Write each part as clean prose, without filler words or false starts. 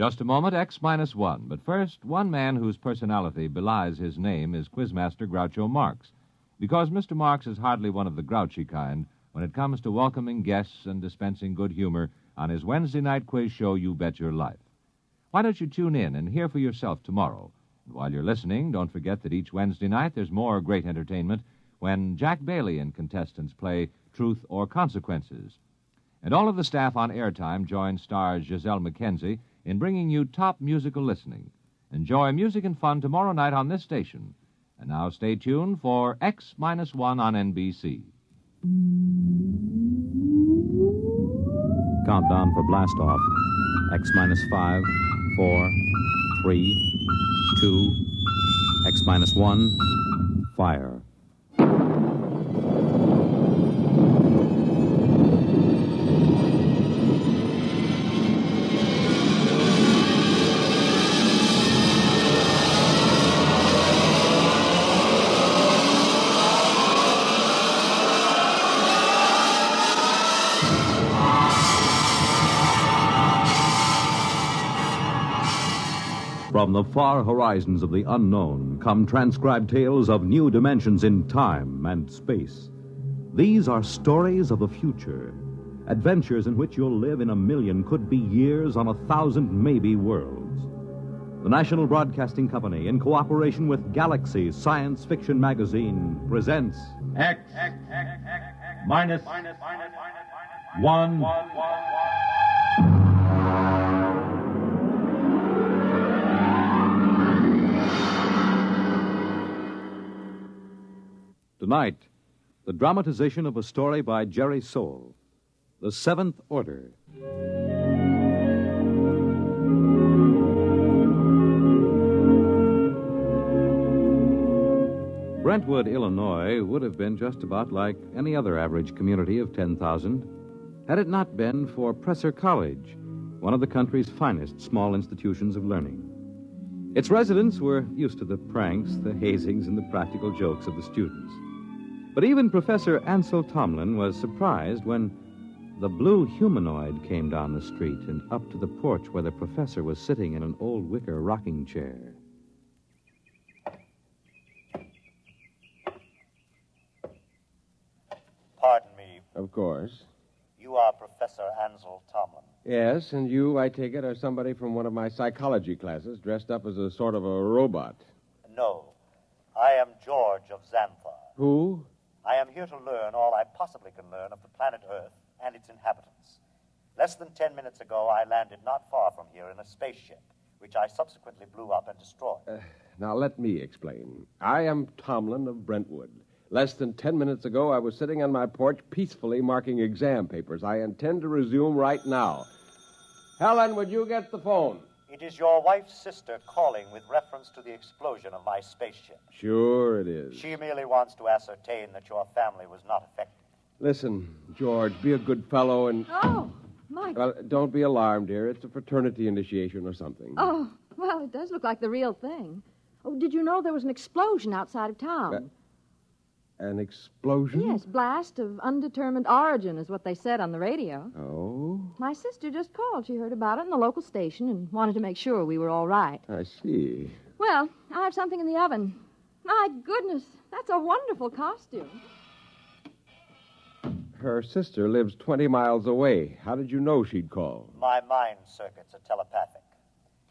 just a moment, X-1. But first, one man whose personality belies his name is Quizmaster Groucho Marx. Because Mr. Marx is hardly one of the grouchy kind when it comes to welcoming guests and dispensing good humor on his Wednesday night quiz show, You Bet Your Life. Why don't you tune in and hear for yourself tomorrow? And while you're listening, don't forget that each Wednesday night there's more great entertainment when Jack Bailey and contestants play Truth or Consequences. And all of the staff on Airtime join stars Giselle McKenzie in bringing you top musical listening. Enjoy music and fun tomorrow night on this station. And now stay tuned for X-1 on NBC. Countdown for blast off. X-5, 4, 3, 2, X-1, fire. From the far horizons of the unknown come transcribed tales of new dimensions in time and space. These are stories of the future, adventures in which you'll live in a million, could be years, on 1,000 maybe worlds. The National Broadcasting Company, in cooperation with Galaxy Science Fiction Magazine, presents X minus 1. Tonight, the dramatization of a story by Jerry Sohl, The Seventh Order. Brentwood, Illinois, would have been just about like any other average community of 10,000 had it not been for Presser College, one of the country's finest small institutions of learning. Its residents were used to the pranks, the hazings, and the practical jokes of the students. But even Professor Ansel Tomlin was surprised when the blue humanoid came down the street and up to the porch where the professor was sitting in an old wicker rocking chair. Pardon me. Of course. You are Professor Ansel Tomlin. Yes, and you, I take it, are somebody from one of my psychology classes dressed up as a sort of a robot. No. I am George of Zanthar. Who? I am here to learn all I possibly can learn of the planet Earth and its inhabitants. Less than 10 minutes ago, I landed not far from here in a spaceship, which I subsequently blew up and destroyed. Now, let me explain. I am Tomlin of Brentwood. Less than 10 minutes ago, I was sitting on my porch peacefully marking exam papers. I intend to resume right now. Helen, would you get the phone? It is your wife's sister calling with reference to the explosion of my spaceship. Sure it is. She merely wants to ascertain that your family was not affected. Listen, George, be a good fellow and... Oh, Mike. Well, don't be alarmed, dear. It's a fraternity initiation or something. Oh, well, it does look like the real thing. Oh, did you know there was an explosion outside of town? An explosion? Yes, blast of undetermined origin is what they said on the radio. Oh? My sister just called. She heard about it in the local station and wanted to make sure we were all right. I see. Well, I have something in the oven. My goodness, that's a wonderful costume. Her sister lives 20 miles away. How did you know she'd call? My mind circuits are telepathic.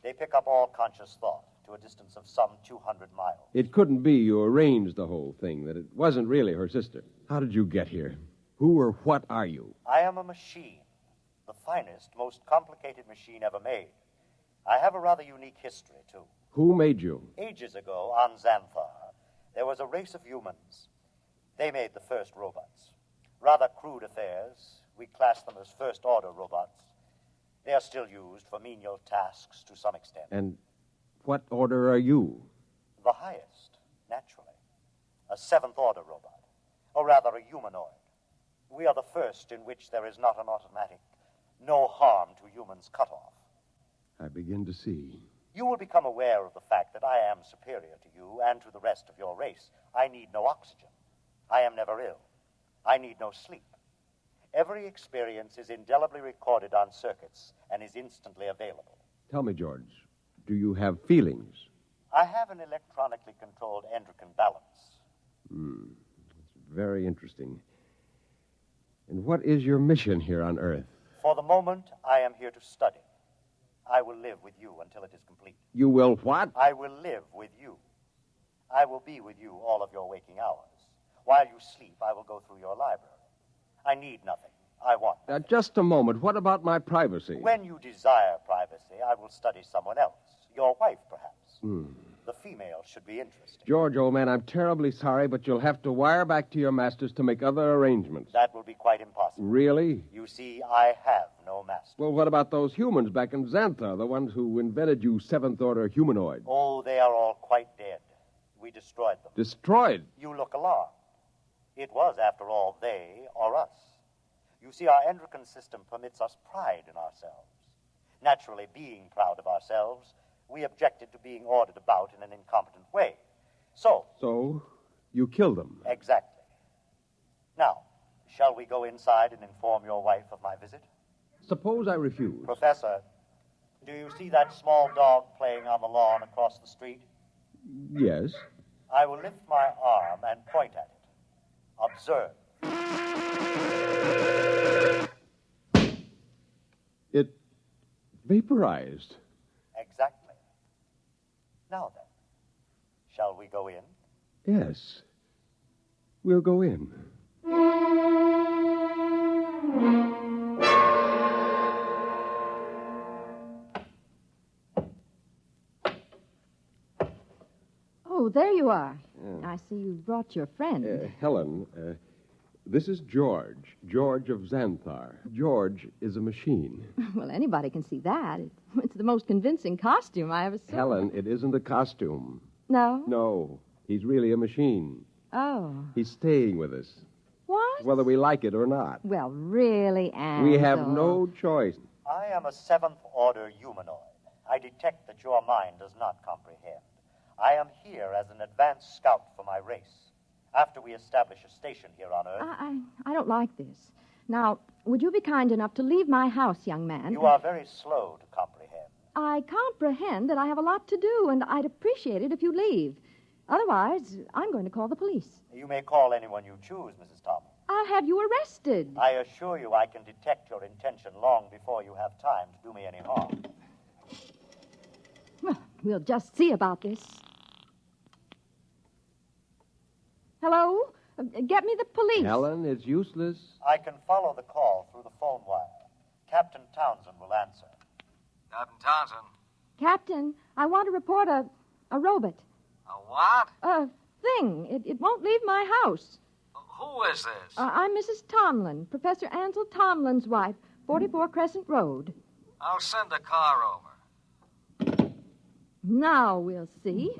They pick up all conscious thought to a distance of some 200 miles. It couldn't be you arranged the whole thing, that it wasn't really her sister. How did you get here? Who or what are you? I am a machine. The finest, most complicated machine ever made. I have a rather unique history, too. Who made you? Ages ago, on Zanthar, there was a race of humans. They made the first robots. Rather crude affairs. We class them as first-order robots. They are still used for menial tasks to some extent. And what order are you? The highest, naturally. A seventh-order robot. Or rather, a humanoid. We are the first in which there is not an automatic, no harm to humans cutoff. I begin to see. You will become aware of the fact that I am superior to you and to the rest of your race. I need no oxygen. I am never ill. I need no sleep. Every experience is indelibly recorded on circuits and is instantly available. Tell me, George, do you have feelings? I have an electronically controlled endocrine balance. It's very interesting. And what is your mission here on Earth? For the moment, I am here to study. I will live with you until it is complete. You will what? I will live with you. I will be with you all of your waking hours. While you sleep, I will go through your library. I need nothing. I want nothing. Just a moment. What about my privacy? When you desire privacy, I will study someone else. Your wife, perhaps. The female should be interested. George, old man, I'm terribly sorry, but you'll have to wire back to your masters to make other arrangements. That will be quite impossible. Really? You see, I have no master. Well, what about those humans back in Zanthar, the ones who invented you seventh-order humanoid? Oh, they are all quite dead. We destroyed them. Destroyed? You look alarmed. It was, after all, they or us. You see, our endocrine system permits us pride in ourselves. Naturally, being proud of ourselves, we objected to being ordered about in an incompetent way. So, you killed them? Exactly. Now, shall we go inside and inform your wife of my visit? Suppose I refuse. Professor, do you see that small dog playing on the lawn across the street? Yes. I will lift my arm and point at it. Observe. It vaporized. Exactly. Now then, shall we go in? Yes. We'll go in. Oh, there you are. I see you brought your friend. Helen, this is George. George of Zanthar. George is a machine. Well, anybody can see that. It's the most convincing costume I ever saw. Helen, it isn't a costume. No? No, he's really a machine. Oh. He's staying with us, What? whether we like it or not. Well, really, Ansel. We have no choice. I am a seventh-order humanoid. I detect that your mind does not comprehend. I am here as an advanced scout for my race. After we establish a station here on Earth... I don't like this. Now, would you be kind enough to leave my house, young man? You are very slow to comprehend. I comprehend that I have a lot to do, and I'd appreciate it if you leave. Otherwise, I'm going to call the police. You may call anyone you choose, Mrs. Thomas. I'll have you arrested. I assure you I can detect your intention long before you have time to do me any harm. Well, we'll just see about this. Hello? Get me the police. Helen, it's useless. I can follow the call through the phone wire. Captain Townsend will answer. Captain Townsend. Captain, I want to report a robot. A what? A thing. It won't leave my house. Who is this? I'm Mrs. Tomlin, Professor Ansel Tomlin's wife, 44 Crescent Road. I'll send a car over. Now we'll see.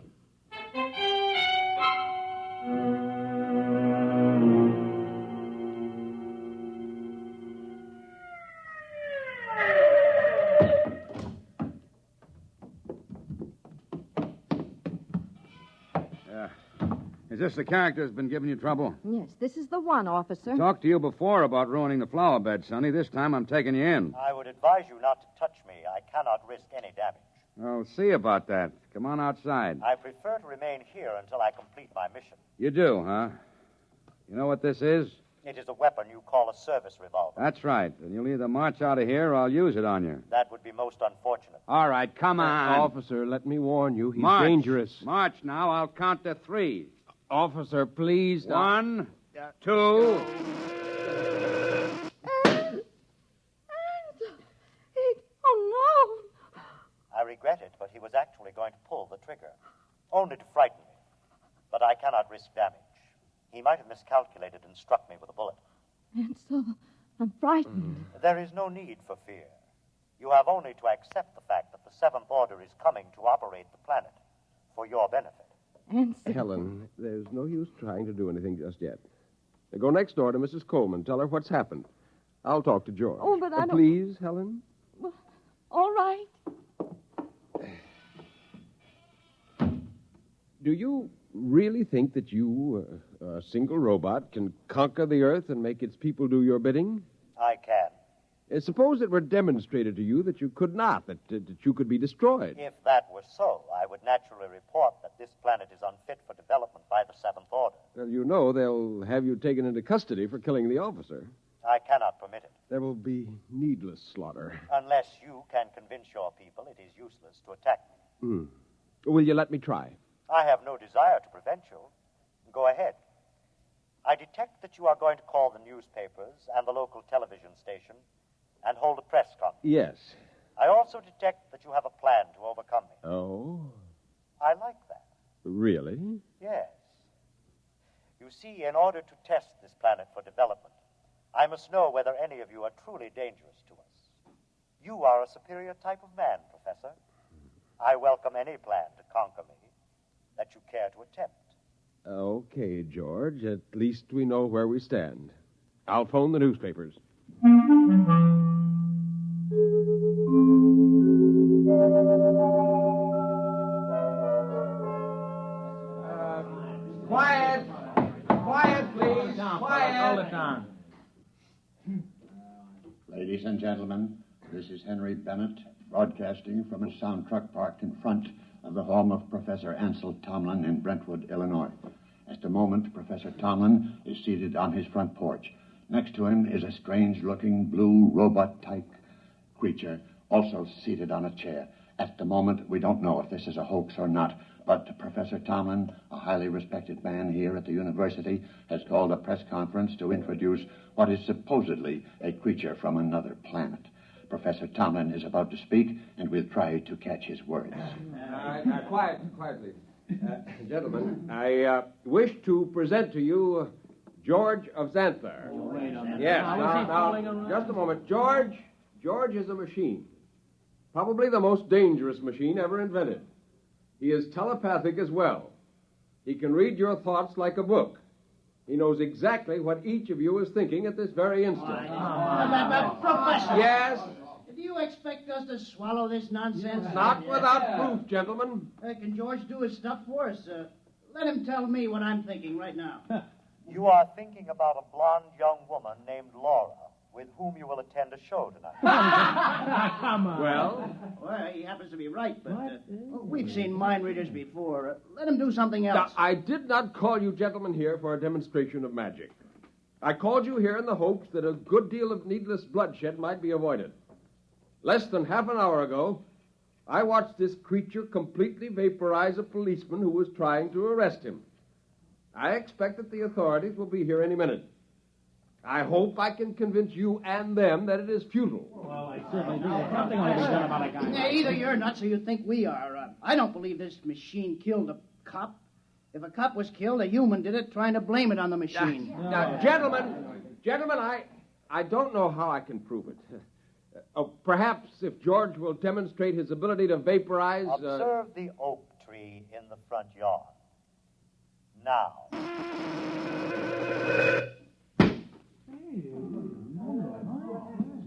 Is this the character that's been giving you trouble? Yes, this is the one, officer. Talked to you before about ruining the flower bed, Sonny. This time I'm taking you in. I would advise you not to touch me. I cannot risk any damage. I'll see about that. Come on outside. I prefer to remain here until I complete my mission. You do, huh? You know what this is? It is a weapon you call a service revolver. That's right. And you'll either march out of here or I'll use it on you. That would be most unfortunate. All right, come on. Officer, let me warn you. He's March. dangerous. March now. I'll count to 3. Officer, please. 1, 2. Oh, no. I regret it, but he was actually going to pull the trigger. Only to frighten me. But I cannot risk damage. He might have miscalculated and struck me with a bullet. Ansel, I'm frightened. There is no need for fear. You have only to accept the fact that the Seventh Order is coming to operate the planet for your benefit. Ansel. Helen, there's no use trying to do anything just yet. Now go next door to Mrs. Coleman. Tell her what's happened. I'll talk to George. Oh, but I don't... Please, Helen? Well, all right. Do you really think that you, a single robot, can conquer the Earth and make its people do your bidding? I can. Suppose it were demonstrated to you that you could not, that you could be destroyed. If that were so, I would naturally report that this planet is unfit for development by the Seventh Order. Well, you know they'll have you taken into custody for killing the officer. I cannot permit it. There will be needless slaughter. Unless you can convince your people it is useless to attack me. Will you let me try? I have no desire to prevent you. Go ahead. I detect that you are going to call the newspapers and the local television station and hold a press conference. Yes. I also detect that you have a plan to overcome me. Oh? I like that. Really? Yes. You see, in order to test this planet for development, I must know whether any of you are truly dangerous to us. You are a superior type of man, Professor. I welcome any plan to conquer me that you care to attempt. Okay, George. At least we know where we stand. I'll phone the newspapers. Quiet! Quiet, please! Quiet! Hold it down. Ladies and gentlemen, this is Henry Bennett, broadcasting from a sound truck parked in front of the home of Professor Ansel Tomlin in Brentwood, Illinois. At the moment, Professor Tomlin is seated on his front porch. Next to him is a strange-looking blue robot-type creature, also seated on a chair. At the moment, we don't know if this is a hoax or not, but Professor Tomlin, a highly respected man here at the university, has called a press conference to introduce what is supposedly a creature from another planet. Professor Tomlin is about to speak, and we'll try to catch his words. Quietly. Gentlemen, I wish to present to you George of Zanthar. Yes, now, just a moment. George is a machine. Probably the most dangerous machine ever invented. He is telepathic as well. He can read your thoughts like a book. He knows exactly what each of you is thinking at this very instant. Professor! Yes? Do you expect us to swallow this nonsense? Not without proof, gentlemen. Can George do his stuff for us? Let him tell me what I'm thinking right now. You are thinking about a blonde young woman named Laura, with whom you will attend a show tonight. Come on. Well, he happens to be right, but we've seen mind readers before. Let him do something else. Now, I did not call you gentlemen here for a demonstration of magic. I called you here in the hopes that a good deal of needless bloodshed might be avoided. Less than half an hour ago, I watched this creature completely vaporize a policeman who was trying to arrest him. I expect that the authorities will be here any minute. I hope I can convince you and them that it is futile. Well, I certainly do. Something ought to be done about a guy. Either you're nuts or you think we are. I don't believe this machine killed a cop. If a cop was killed, a human did it, trying to blame it on the machine. Now, gentlemen, I don't know how I can prove it. Perhaps if George will demonstrate his ability to vaporize... Observe the oak tree in the front yard. Now.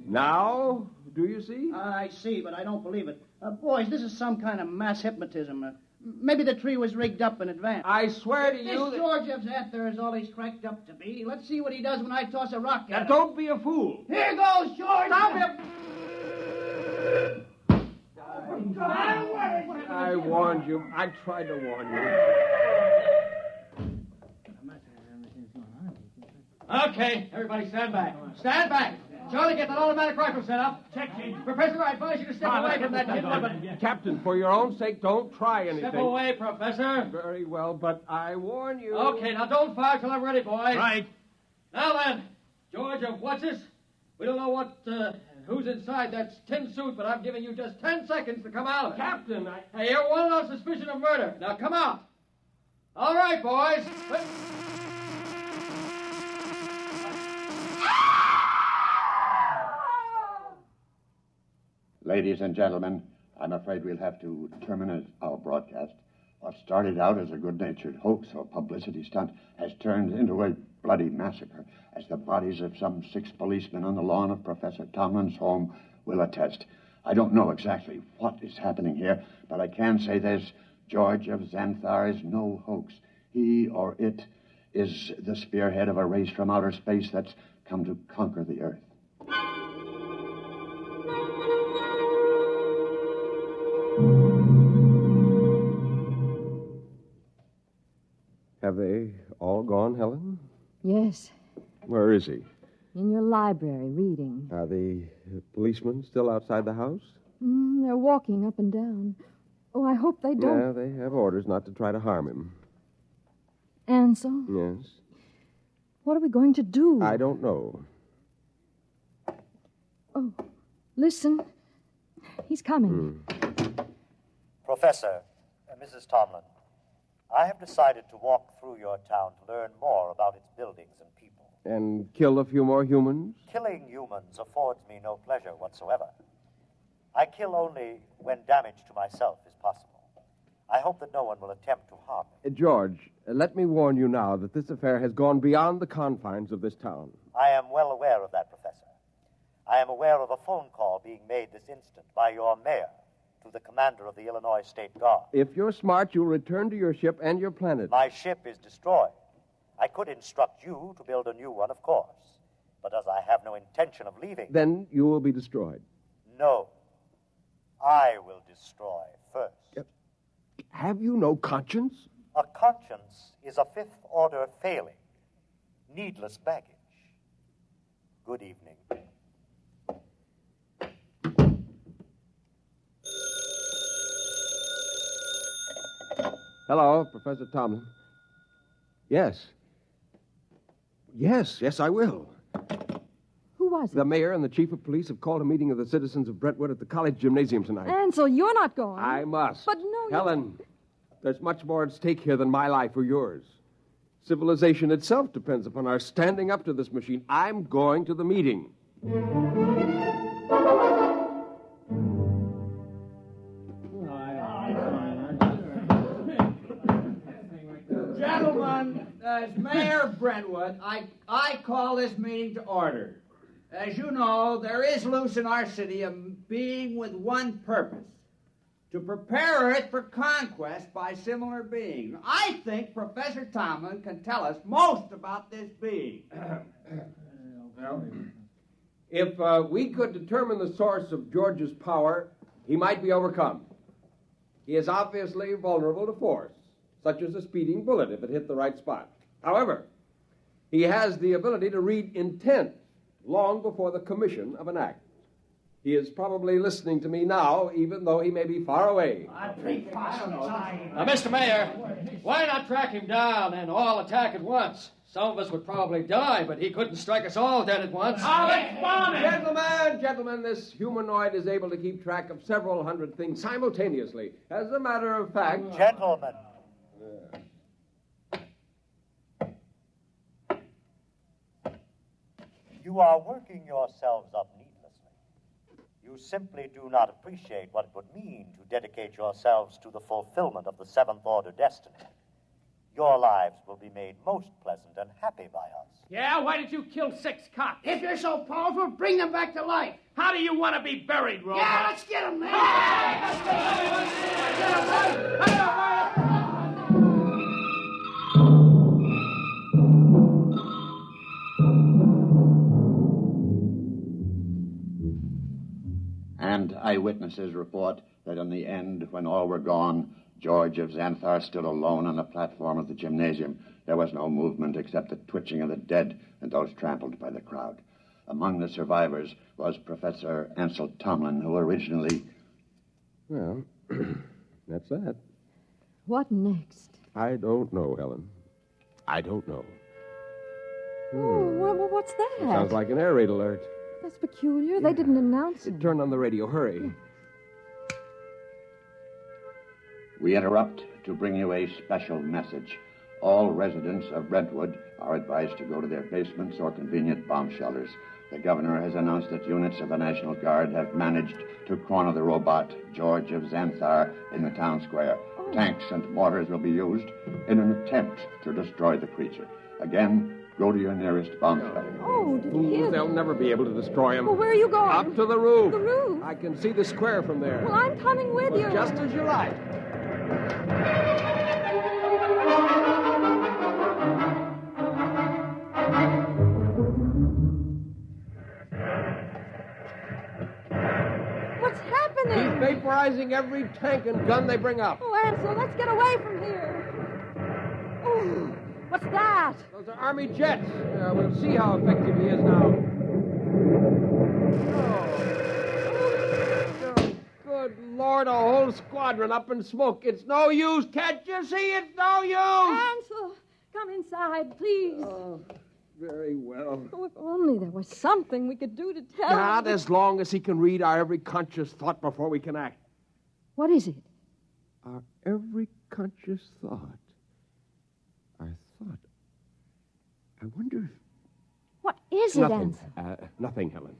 Now, do you see? I see, but I don't believe it. Boys, this is some kind of mass hypnotism. Maybe the tree was rigged up in advance. I swear to you... This George of Zanthar is all he's cracked up to be. Let's see what he does when I toss a rock at him. Don't be a fool. Here goes, George! Stop him! I warned you. I tried to warn you. Okay, everybody stand back. Stand back. Charlie, get that automatic rifle set up. Check, Chief. Professor, I advise you to step away from that kid. Captain, for your own sake, don't try anything. Step away, Professor. Very well, but I warn you. Okay, now don't fire till I'm ready, boys. Right. Now then, George of What's-This? We don't know who's inside that tin suit, but I'm giving you just 10 seconds to come out. Captain, Hey, you're wanted on suspicion of murder. Now come out. All right, boys. Ladies and gentlemen, I'm afraid we'll have to terminate our broadcast. What started out as a good-natured hoax or publicity stunt has turned into a bloody massacre, as the bodies of some 6 policemen on the lawn of Professor Tomlin's home will attest. I don't know exactly what is happening here, but I can say this: George of Zanthar is no hoax. He, or it, is the spearhead of a race from outer space that's come to conquer the Earth. Have they all gone, Helen? Yes, Where is he? in your library, reading. Are the policemen still outside the house? They're walking up and down. Oh, I hope they don't. Yeah, they have orders not to try to harm him. Ansel, Yes? what are we going to do? I don't know. Oh, listen. He's coming. Professor, Mrs. Tomlin, I have decided to walk through your town to learn more about its buildings and people. And kill a few more humans? Killing humans affords me no pleasure whatsoever. I kill only when damage to myself is possible. I hope that no one will attempt to harm me. George, let me warn you now that this affair has gone beyond the confines of this town. I am well aware of that, Professor. I am aware of a phone call being made this instant by your mayor to the commander of the Illinois State Guard. If you're smart, you'll return to your ship and your planet. My ship is destroyed. I could instruct you to build a new one, of course. But as I have no intention of leaving... Then you will be destroyed. No. I will destroy first. Have you no conscience? A conscience is a fifth-order failing. Needless baggage. Good evening. Hello, Professor Tomlin. Yes. Yes, I will. Who was it? The mayor and the chief of police have called a meeting of the citizens of Brentwood at the college gymnasium tonight. Ansel, you're not going. I must. But no, Helen, there's much more at stake here than my life or yours. Civilization itself depends upon our standing up to this machine. I'm going to the meeting. Gentlemen, as mayor of Brentwood, I call this meeting to order. As you know, there is loose in our city a being with one purpose, to prepare Earth for conquest by similar beings. I think Professor Tomlin can tell us most about this being. If we could determine the source of George's power, he might be overcome. He is obviously vulnerable to force, such as a speeding bullet if it hit the right spot. However, he has the ability to read intent long before the commission of an act. He is probably listening to me now, even though he may be far away. Now, Mr. Mayor, why not track him down and all attack at once? Some of us would probably die, but he couldn't strike us all dead at once. Gentlemen, this humanoid is able to keep track of several hundred things simultaneously. As a matter of fact... Gentlemen. You are working yourselves up needlessly. You simply do not appreciate what it would mean to dedicate yourselves to the fulfillment of the seventh-order destiny. Your lives will be made most pleasant and happy by us. Yeah, why did you kill 6 cops? If you're so powerful, bring them back to life. How do you want to be buried, Robot? Yeah, let's get them, man. And eyewitnesses report that in the end, when all were gone, George of Zanthar stood alone on the platform of the gymnasium. There was no movement except the twitching of the dead and those trampled by the crowd. Among the survivors was Professor Ansel Tomlin, who originally... Well, that's that. What next? I don't know, Helen. I don't know. Oh, what's that? It sounds like an air raid alert. That's peculiar. They didn't announce it. Turn on the radio. Hurry. We interrupt to bring you a special message. All residents of Brentwood are advised to go to their basements or convenient bomb shelters. The governor has announced that units of the National Guard have managed to corner the robot, George of Zanthar, in the town square. Tanks and mortars will be used in an attempt to destroy the creature. Again, go to your nearest bomb shelter. Oh, did you hear They'll never be able to destroy him. Well, where are you going? Up to the roof. The roof? I can see the square from there. Well, I'm coming with you. Just as you like. What's happening? He's vaporizing every tank and gun they bring up. Oh, Ansel, let's get away from here. Oh. What's that? Those are Army jets. We'll see how effective he is now. Oh, good Lord, a whole squadron up in smoke. It's no use. Can't you see? It's no use. Ansel, come inside, please. Oh, very well. Oh, if only there was something we could do to tell him. Not as long as he can read our every conscious thought before we can act. What is it? Our every conscious thought. Our thought. I wonder if... What is it, Nothing. Ansel? Nothing, Helen.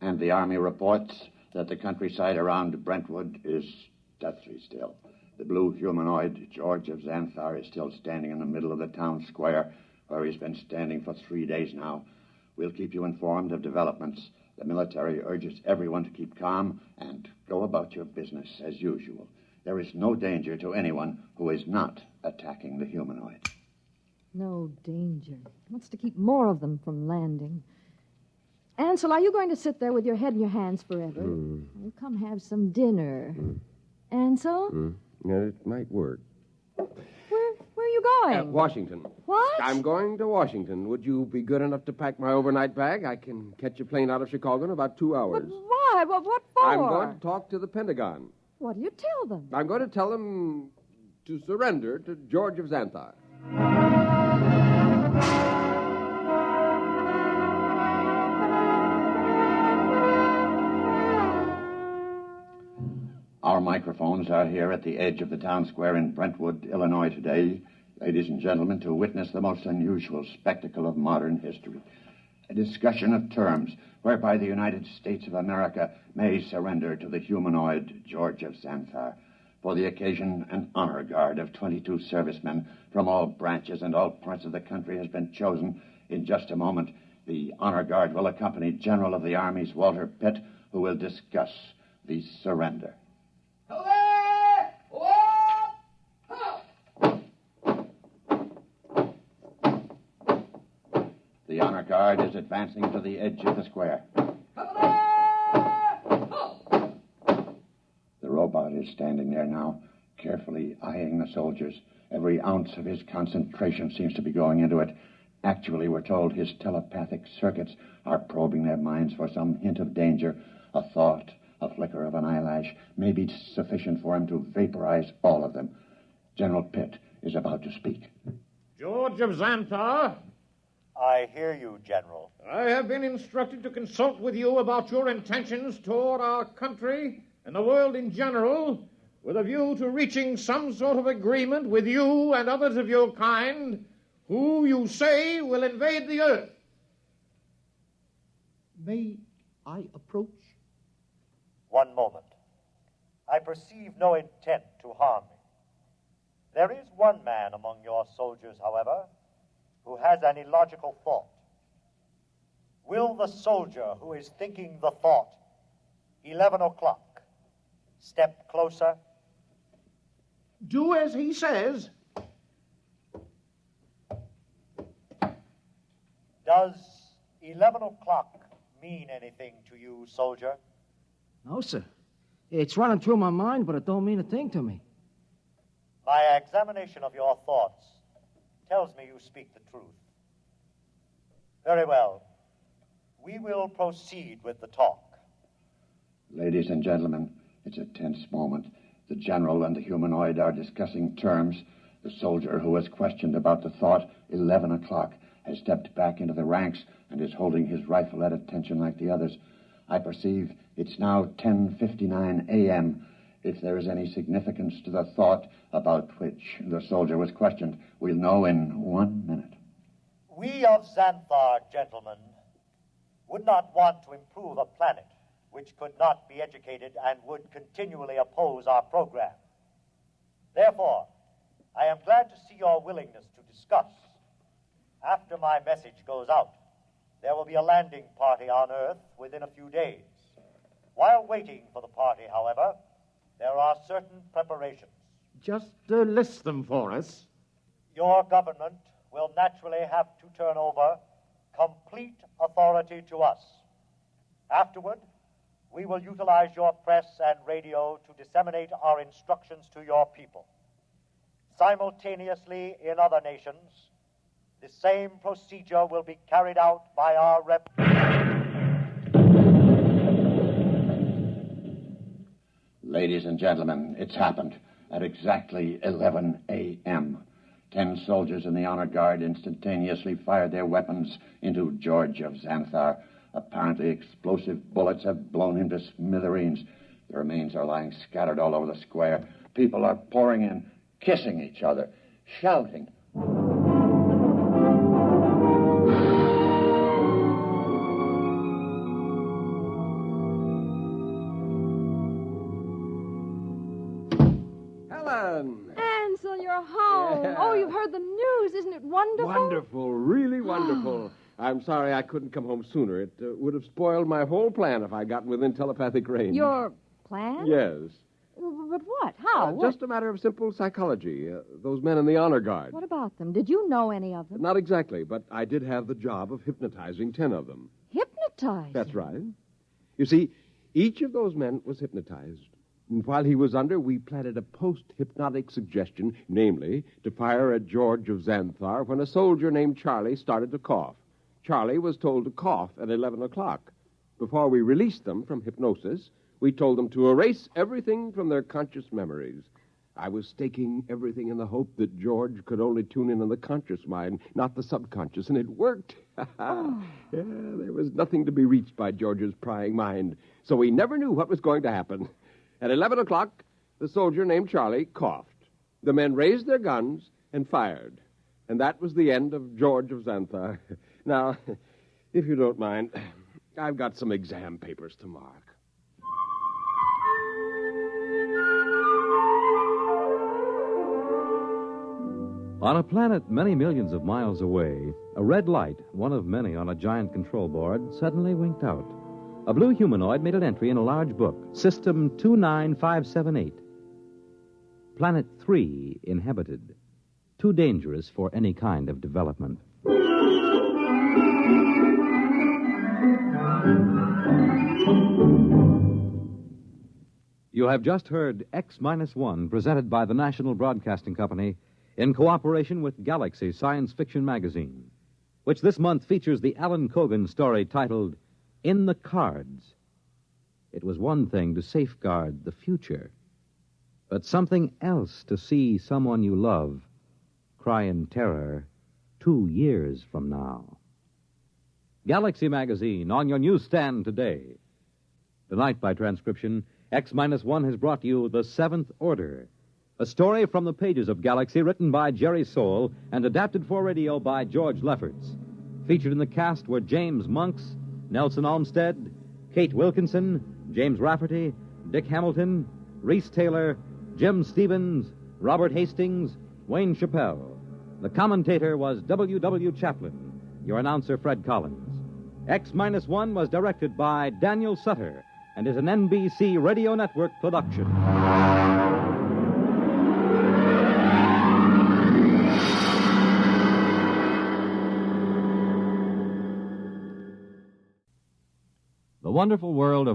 And the Army reports that the countryside around Brentwood is deathly still. The blue humanoid, George of Zanthar, is still standing in the middle of the town square, where he's been standing for 3 days now. We'll keep you informed of developments. The military urges everyone to keep calm and go about your business as usual. There is no danger to anyone who is not attacking the humanoid. No danger. Wants to keep more of them from landing. Ansel, are you going to sit there with your head in your hands forever? Well, come have some dinner. Ansel? Yeah, it might work. Where are you going? Washington. What? I'm going to Washington. Would you be good enough to pack my overnight bag? I can catch a plane out of Chicago in about 2 hours. But why? What for? I'm going to talk to the Pentagon. What do you tell them? I'm going to tell them to surrender to George of Zanthar. Our microphones are here at the edge of the town square in Brentwood, Illinois today, ladies and gentlemen, to witness the most unusual spectacle of modern history. A discussion of terms whereby the United States of America may surrender to the humanoid George of Zanthar. For the occasion, an honor guard of 22 servicemen from all branches and all parts of the country has been chosen. In just a moment, the honor guard will accompany General of the Army's Walter Pitt, who will discuss the surrender. The honor guard is advancing to the edge of the square. The robot is standing there now, carefully eyeing the soldiers. Every ounce of his concentration seems to be going into it. Actually, we're told his telepathic circuits are probing their minds for some hint of danger. A thought, a flicker of an eyelash may be sufficient for him to vaporize all of them. General Pitt is about to speak. George of Zanthar, I hear you, General. I have been instructed to consult with you about your intentions toward our country and the world in general, with a view to reaching some sort of agreement with you and others of your kind who you say will invade the earth. May I approach? One moment. I perceive no intent to harm me. There is one man among your soldiers, however, who has an illogical thought. Will the soldier who is thinking the thought, 11 o'clock, step closer? Do as he says. Does 11 o'clock mean anything to you, soldier? No, sir. It's running through my mind, but it don't mean a thing to me. My examination of your thoughts tells me you speak the truth. Very well. We will proceed with the talk. Ladies and gentlemen, it's a tense moment. The general and the humanoid are discussing terms. The soldier who was questioned about the thought, 11 o'clock, has stepped back into the ranks and is holding his rifle at attention like the others. I perceive it's now 10:59 a.m. If there is any significance to the thought about which the soldier was questioned, we'll know in 1 minute. We of Zanthar, gentlemen, would not want to improve a planet which could not be educated and would continually oppose our program. Therefore, I am glad to see your willingness to discuss. After my message goes out, there will be a landing party on Earth within a few days. While waiting for the party, however, there are certain preparations. Just list them for us. Your government will naturally have to turn over complete authority to us. Afterward, we will utilize your press and radio to disseminate our instructions to your people. Simultaneously, in other nations, the same procedure will be carried out by our rep. Ladies and gentlemen, it's happened at exactly 11 a.m. 10 soldiers in the honor guard instantaneously fired their weapons into George of Zanthar. Apparently explosive bullets have blown him to smithereens. The remains are lying scattered all over the square. People are pouring in, kissing each other, shouting. Helen! Ansel, you're home. Yeah. Oh, you've heard the news. Isn't it wonderful? Wonderful, really wonderful. I'm sorry I couldn't come home sooner. It would have spoiled my whole plan if I'd gotten within telepathic range. Your plan? Yes. But what? How? What? Just a matter of simple psychology. Those men in the honor guard. What about them? Did you know any of them? Not exactly, but I did have the job of hypnotizing 10 of them. Hypnotizing? That's right. You see, each of those men was hypnotized. And while he was under, we planted a post-hypnotic suggestion, namely, to fire at George of Zanthar when a soldier named Charlie started to cough. Charlie was told to cough at 11 o'clock. Before we released them from hypnosis, we told them to erase everything from their conscious memories. I was staking everything in the hope that George could only tune in on the conscious mind, not the subconscious, and it worked. Yeah, there was nothing to be reached by George's prying mind, so we never knew what was going to happen. At 11 o'clock, the soldier named Charlie coughed. The men raised their guns and fired. And that was the end of George of Zanthar. Now, if you don't mind, I've got some exam papers to mark. On a planet many millions of miles away, a red light, one of many on a giant control board, suddenly winked out. A blue humanoid made an entry in a large book, System 29578. Planet 3 inhabited. Too dangerous for any kind of development. You have just heard X-1, presented by the National Broadcasting Company in cooperation with Galaxy Science Fiction Magazine, which this month features the Alan Cogan story titled In the Cards. It was one thing to safeguard the future, but something else to see someone you love cry in terror 2 years from now. Galaxy Magazine on your newsstand today. Tonight, by transcription, X-1 has brought you The Seventh Order, a story from the pages of Galaxy written by Jerry Sohl and adapted for radio by George Lefferts. Featured in the cast were James Monks, Nelson Olmsted, Kate Wilkinson, James Rafferty, Dick Hamilton, Reese Taylor, Jim Stevens, Robert Hastings, Wayne Chappell. The commentator was W. Chaplin. Your announcer, Fred Collins. X-1 was directed by Daniel Sutter and is an NBC Radio Network production. The Wonderful World of